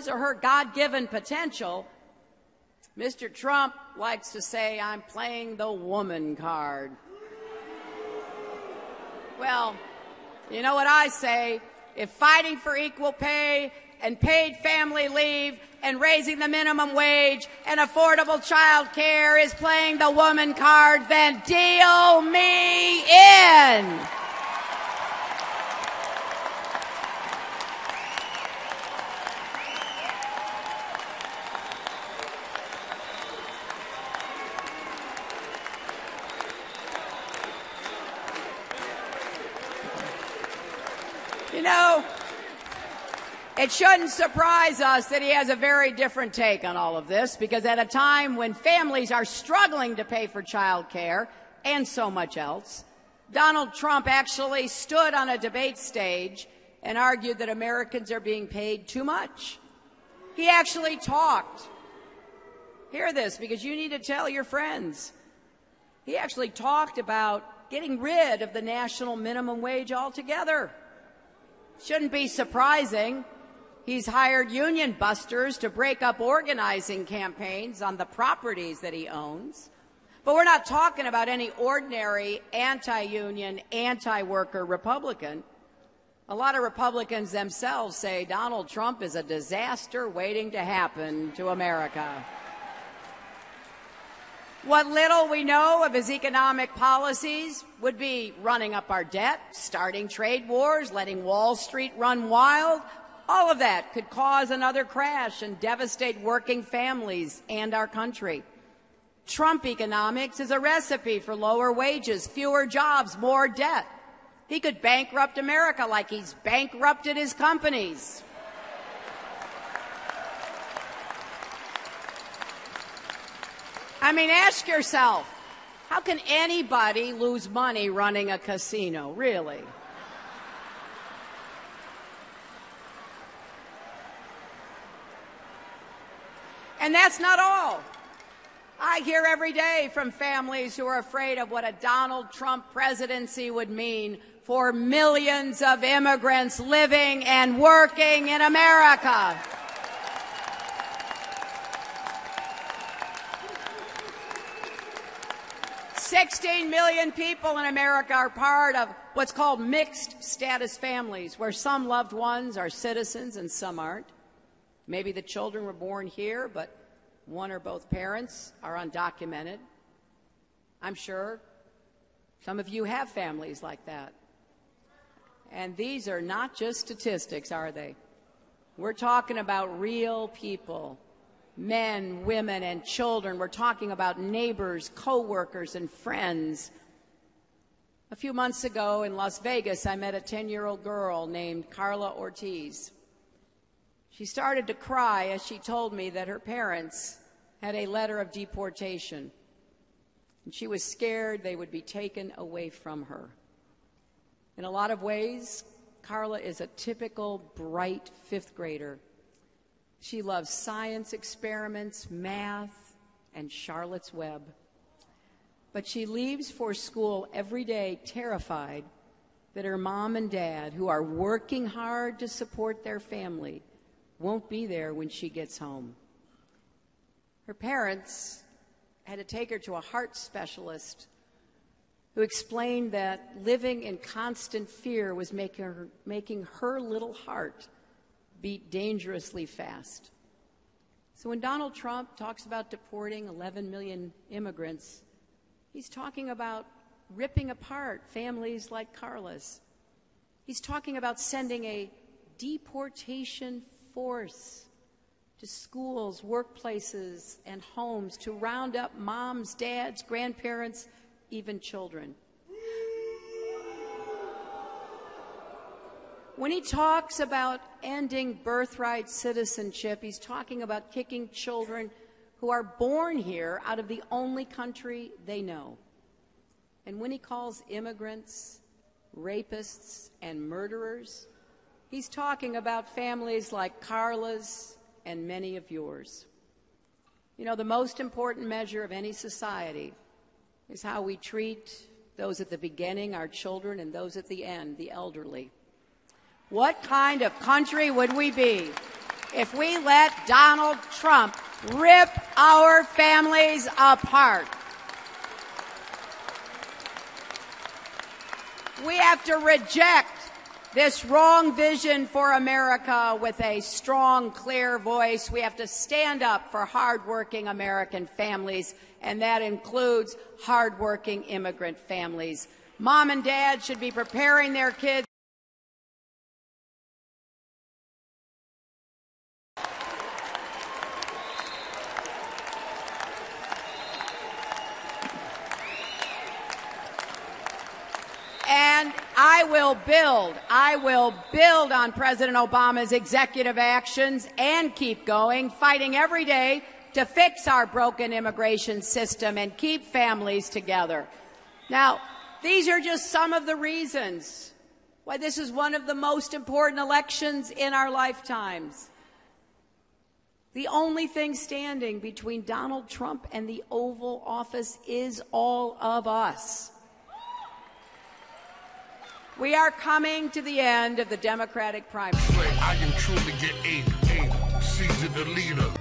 his or her God-given potential, Mr. Trump likes to say, "I'm playing the woman card." Well, you know what I say? If fighting for equal pay and paid family leave and raising the minimum wage and affordable child care is playing the woman card, then deal me in. You know, it shouldn't surprise us that he has a very different take on all of this, because at a time when families are struggling to pay for child care and so much else, Donald Trump actually stood on a debate stage and argued that Americans are being paid too much. He actually talked. Hear this, because you need to tell your friends. He actually talked about getting rid of the national minimum wage altogether. Shouldn't be surprising. He's hired union busters to break up organizing campaigns on the properties that he owns. But we're not talking about any ordinary anti-union, anti-worker Republican. A lot of Republicans themselves say Donald Trump is a disaster waiting to happen to America. What little we know of his economic policies would be running up our debt, starting trade wars, letting Wall Street run wild. All of that could cause another crash and devastate working families and our country. Trump economics is a recipe for lower wages, fewer jobs, more debt. He could bankrupt America like he's bankrupted his companies. I mean, ask yourself, how can anybody lose money running a casino, really? And that's not all. I hear every day from families who are afraid of what a Donald Trump presidency would mean for millions of immigrants living and working in America. $16 million people in America are part of what's called mixed status families, where some loved ones are citizens and some aren't. Maybe the children were born here, but one or both parents are undocumented. I'm sure some of you have families like that. And these are not just statistics, are they? We're talking about real people. Men, women, and children. We're talking about neighbors, co-workers, and friends. A few months ago in Las Vegas, I met a 10-year-old girl named Carla Ortiz. She started to cry as she told me that her parents had a letter of deportation, and she was scared they would be taken away from her. In a lot of ways, Carla is a typical bright fifth grader. She loves science experiments, math, and Charlotte's Web. But she leaves for school every day terrified that her mom and dad, who are working hard to support their family, won't be there when she gets home. Her parents had to take her to a heart specialist who explained that living in constant fear was making her little heart beat dangerously fast. So when Donald Trump talks about deporting 11 million immigrants, he's talking about ripping apart families like Carla's. He's talking about sending a deportation force to schools, workplaces, and homes to round up moms, dads, grandparents, even children. When he talks about ending birthright citizenship, he's talking about kicking children who are born here out of the only country they know. And when he calls immigrants rapists and murderers, he's talking about families like Carla's and many of yours. You know, the most important measure of any society is how we treat those at the beginning, our children, and those at the end, the elderly. What kind of country would we be if we let Donald Trump rip our families apart. We have to reject this wrong vision for America with a strong, clear voice. We have to stand up for hardworking American families, and that includes hardworking immigrant families. Mom and dad should be preparing their kids. And I will build on President Obama's executive actions and keep going, fighting every day to fix our broken immigration system and keep families together. Now, these are just some of the reasons why this is one of the most important elections in our lifetimes. The only thing standing between Donald Trump and the Oval Office is all of us. We are coming to the end of the Democratic primary. I am truly get able, Caesar the leader.